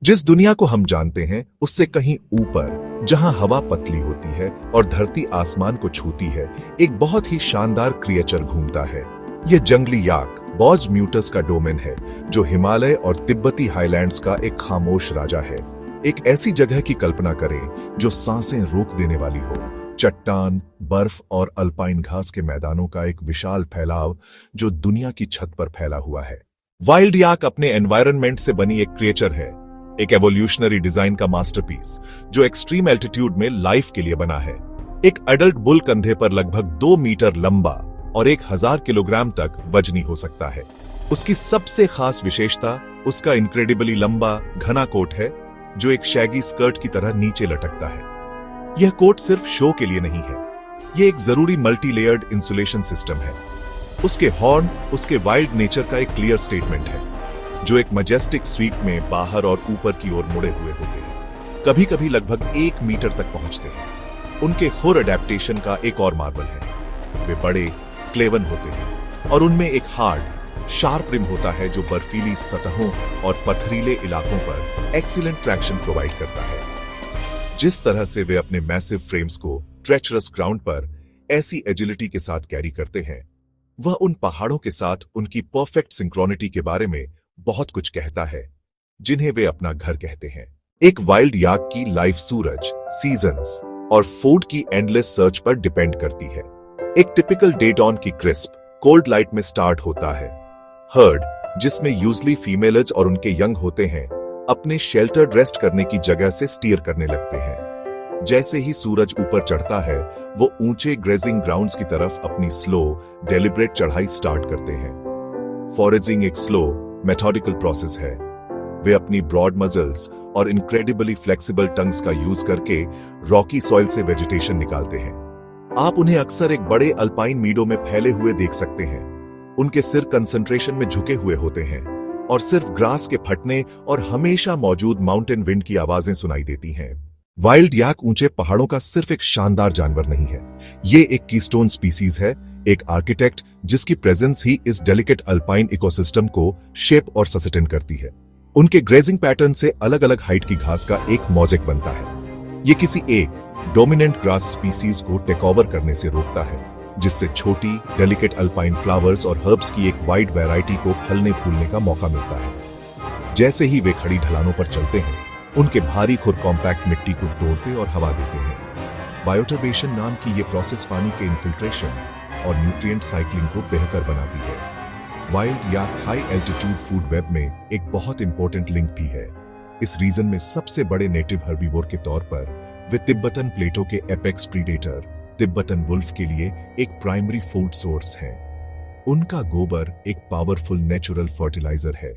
जिस दुनिया को हम जानते हैं उससे कहीं ऊपर, जहां हवा पतली होती है और धरती आसमान को छूती है, एक बहुत ही शानदार क्रिएचर घूमता है। यह जंगली याक बॉज म्यूटस का डोमेन है, जो हिमालय और तिब्बती हाईलैंड्स का एक खामोश राजा है। एक ऐसी जगह की कल्पना करें जो सांसें रोक देने वाली हो, चट्टान, बर्फ और अल्पाइन घास के मैदानों का एक विशाल फैलाव जो दुनिया की छत पर फैला हुआ है। वाइल्ड याक अपने एनवायरनमेंट से बनी एक क्रिएचर है, एक एवोल्यूशनरी डिजाइन का मास्टरपीस जो एक्सट्रीम एल्टीट्यूड में लाइफ के लिए बना है। एक एडल्ट बुल कंधे पर लगभग 2 मीटर लंबा और 1000 किलोग्राम तक वजनी हो सकता है। उसकी सबसे खास विशेषता उसका इनक्रेडिबली लंबा घना कोट है, जो एक शैगी स्कर्ट की तरह नीचे लटकता है। यह कोट सिर्फ शो के लिए नहीं है, यह एक जरूरी मल्टी लेयर्ड इंसुलेशन सिस्टम है। उसके हॉर्न उसके वाइल्ड नेचर का एक क्लियर स्टेटमेंट है, जो एक मजेस्टिक स्वीप में बाहर और ऊपर की ओर मुड़े हुए होते हैं, कभी कभी लगभग 1 मीटर तक पहुंचते हैं। उनके खुर अडेप्टेशन का एक और मार्वल है। वे बड़े, क्लेवन होते हैं और उनमें एक हार्ड, शार्प रिम होता है जो बर्फीली सतहों और पथरीले इलाकों पर एक्सीलेंट ट्रैक्शन प्रोवाइड करता है। जिस तरह से वे अपने मैसिव फ्रेम्स को ट्रेचरस ग्राउंड पर ऐसी एजिलिटी के साथ कैरी करते हैं, वह उन पहाड़ों के साथ उनकी परफेक्ट सिंक्रोनिटी के बारे में बहुत कुछ कहता है, जिन्हें वे अपना घर कहते हैं। एक वाइल्ड याक की लाइफ सूरज, सीजन्स और फूड की एंडलेस सर्च पर डिपेंड करती है। एक टिपिकल डे डॉन की क्रिस्प, कोल्ड लाइट में स्टार्ट होता है। हर्ड, जिसमें यूजली फीमेल्स और उनके यंग होते हैं, अपने शेल्टर्ड रेस्ट करने की जगह से स्टीयर करने लगते हैं। जैसे ही सूरज ऊपर चढ़ता है, वो ऊंचे ग्रेजिंग ग्राउंड्स की तरफ अपनी स्लो, डेलिब्रेट चढ़ाई स्टार्ट करते हैं। फॉरेजिंग एक स्लो, मेथोडिकल प्रोसेस है। वे अपनी ब्रॉड मजल्स और इनक्रेडिबली फ्लेक्सिबल टंग्स का यूज करके रॉकी सॉइल से वेजिटेशन निकालते हैं। आप उन्हें अक्सर एक बड़े अल्पाइन मीडो में फैले हुए देख सकते हैं। उनके सिर कंसंट्रेशन में झुके हुए होते हैं और सिर्फ ग्रास के फटने और हमेशा मौजूद माउंटेन विंड की आवाजें सुनाई देती हैं। वाइल्ड याक ऊंचे पहाड़ों का सिर्फ एक शानदार जानवर नहीं है, ये एक कीस्टोन स्पीसीज है, एक आर्किटेक्ट जिसकी प्रेजेंस ही इस डेलिकेट अल्पाइन इकोसिस्टम को शेप और सस्टेन करती है। उनके ग्रेजिंग पैटर्न से अलग अलग हाइट की घास का एक मोज़ेक बनता है। ये किसी एक डोमिनेंट ग्रास स्पीसीज को टेक ओवर करने से रोकता है, जिससे छोटी, डेलिकेट अल्पाइन फ्लावर्स और हर्ब्स की एक वाइड वैरायटी को फलने फूलने का मौका मिलता है। जैसे ही वे खड़ी ढलानों पर चलते हैं, उनके भारी खुर कॉम्पैक्ट मिट्टी को तोड़ते और हवा देते हैं। बायोटर्बेशन नाम की ये प्रोसेस पानी के इन्फिल्ट्रेशन और न्यूट्रिएंट साइक्लिंग को बेहतर बनाती है। वाइल्ड याक हाई एल्टीट्यूड फूड वेब में एक बहुत इंपॉर्टेंट लिंक भी है। इस रीजन में सबसे बड़े नेटिव हर्बीवोर के तौर पर वे तिब्बतन प्लेटो के एपेक्स प्रीडेटर तिब्बतन वुल्फ के लिए एक प्राइमरी फूड सोर्स है। उनका गोबर एक पावरफुल नेचुरल फर्टिलाइजर है,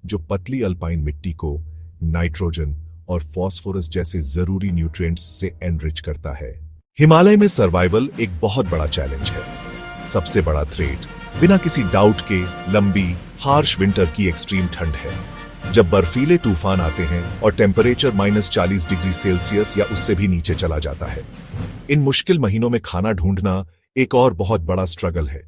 जो पतली अल्पाइन मिट्टी को नाइट्रोजन और फास्फोरस जैसे जरूरी न्यूट्रिएंट्स से एनरिच करता है। हिमालय में सर्वाइवल एक बहुत बड़ा चैलेंज है। सबसे बड़ा थ्रेट बिना किसी डाउट के लंबी, हार्श विंटर की एक्सट्रीम ठंड है, जब बर्फीले तूफान आते हैं और टेम्परेचर -40 डिग्री सेल्सियस या उससे भी नीचे चला जाता है। इन मुश्किल महीनों में खाना ढूंढना एक और बहुत बड़ा स्ट्रगल है।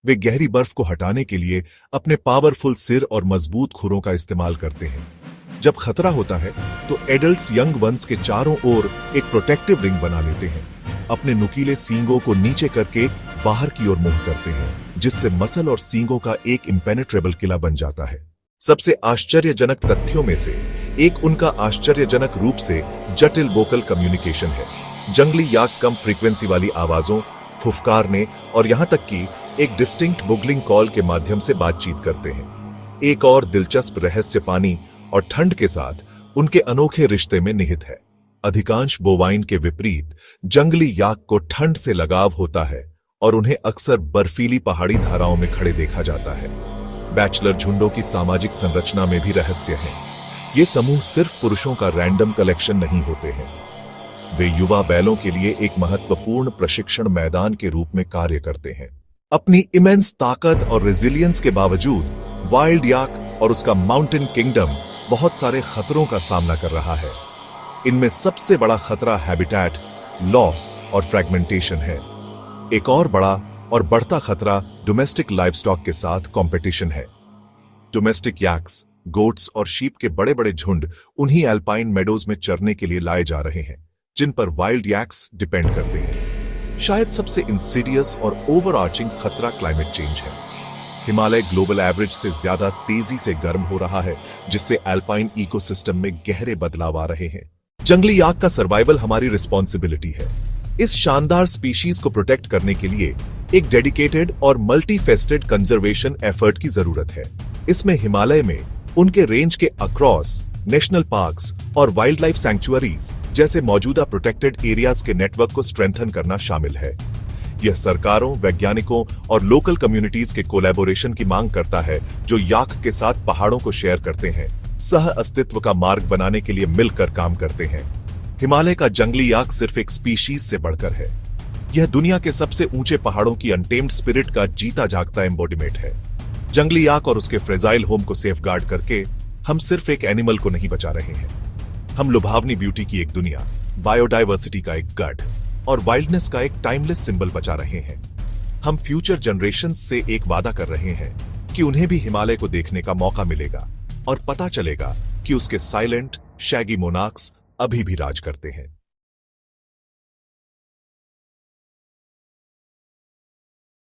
वे गहरी बर्फ को हटाने के लिए अपने पावरफुल सिर और मजबूत खुरों का इस्तेमाल करते हैं। जब खतरा होता है तो एडल्ट्स यंग वंस के चारों ओर एक प्रोटेक्टिव रिंग बना लेते हैं, अपने नुकीले सींगों को नीचे करके बाहर की ओर मूव करते हैं, जिससे मसल और सींगों का एक इम्पेनेट्रेबल किला बन जाता है। सबसे आश्चर्यजनक तथ्यों में से एक उनका आश्चर्यजनक रूप से जटिल वोकल कम्युनिकेशन है। जंगली याक कम फ्रीक्वेंसी वाली आवाजों, फुफकारने और यहां तक कि एक डिस्टिंक्ट बुगलिंग कॉल के माध्यम से बातचीत करते हैं। एक और दिलचस्प रहस्य पानी और ठंड के साथ उनके अनोखे रिश्ते में निहित है। अधिकांश बोवाइन के विपरीत जंगली याक को ठंड से लगाव होता है और उन्हें अक्सर बर्फीली पहाड़ी धाराओं में खड़े देखा जाता है। बैचलर झुंडों की सामाजिक संरचना में भी रहस्य है। ये समूह सिर्फ पुरुषों का रैंडम कलेक्शन नहीं होते हैं, वे युवा बैलों के लिए एक महत्वपूर्ण प्रशिक्षण मैदान के रूप में कार्य करते हैं। अपनी इमेंस ताकत और रेजिलियंस के बावजूद वाइल्ड याक और उसका माउंटेन किंगडम बहुत सारे खतरों का सामना कर रहा है। इनमें सबसे बड़ा खतरा हैबिटेट लॉस और फ्रैगमेंटेशन है। एक और बड़ा और बढ़ता खतरा डोमेस्टिक लाइवस्टॉक के साथ कंपटीशन है। डोमेस्टिक याक्स गोट्स और शीप के बड़े बड़े झुंड उन्हीं एल्पाइन मेडोज में चरने के लिए लाए जा रहे हैं जिन पर वाइल्ड यैक्स डिपेंड करते हैं। शायद सबसे इंसीडियस और ओवरआर्चिंग खतरा क्लाइमेट चेंज है। हिमालय ग्लोबल एवरेज से ज्यादा तेजी से गर्म हो रहा है, जिससे एल्पाइन इकोसिस्टम में गहरे बदलाव आ रहे हैं। जंगली याक का सर्वाइवल हमारी रिस्पॉन्सिबिलिटी है। इस शानदार स्पीशीज को प्रोटेक्ट करने के लिए एक डेडिकेटेड और मल्टीफेस्टेड कंजर्वेशन एफर्ट की जरूरत है। इसमें हिमालय में उनके रेंज के अक्रॉस नेशनल पार्क्स और वाइल्ड लाइफ सैंक्चुअरीज जैसे मौजूदा प्रोटेक्टेड एरियाज के नेटवर्क को स्ट्रेंथन करना शामिल है। यह सरकारों, वैज्ञानिकों और लोकल कम्युनिटीज के कोलैबोरेशन की मांग करता है, जो याक के साथ पहाड़ों को शेयर करते हैं, सह अस्तित्व का मार्ग बनाने के लिए मिलकर काम करते हैं। हिमालय का जंगली याक सिर्फ एक स्पीशीज से बढ़कर है। यह दुनिया के सबसे ऊंचे पहाड़ों की अनटेम्ड स्पिरिट का जीता जागता एम्बोडिमेंट है। जंगली याक और उसके फ्रेजाइल होम को सेफगार्ड करके हम सिर्फ एक एनिमल को नहीं बचा रहे हैं, हम लुभावनी ब्यूटी की एक दुनिया, बायोडायवर्सिटी का एक गढ़ और वाइल्डनेस का एक टाइमलेस सिंबल बचा रहे हैं। हम फ्यूचर जनरेशंस से एक वादा कर रहे हैं कि उन्हें भी हिमालय को देखने का मौका मिलेगा और पता चलेगा कि उसके साइलेंट, शैगी मोनार्क्स अभी भी राज करते हैं।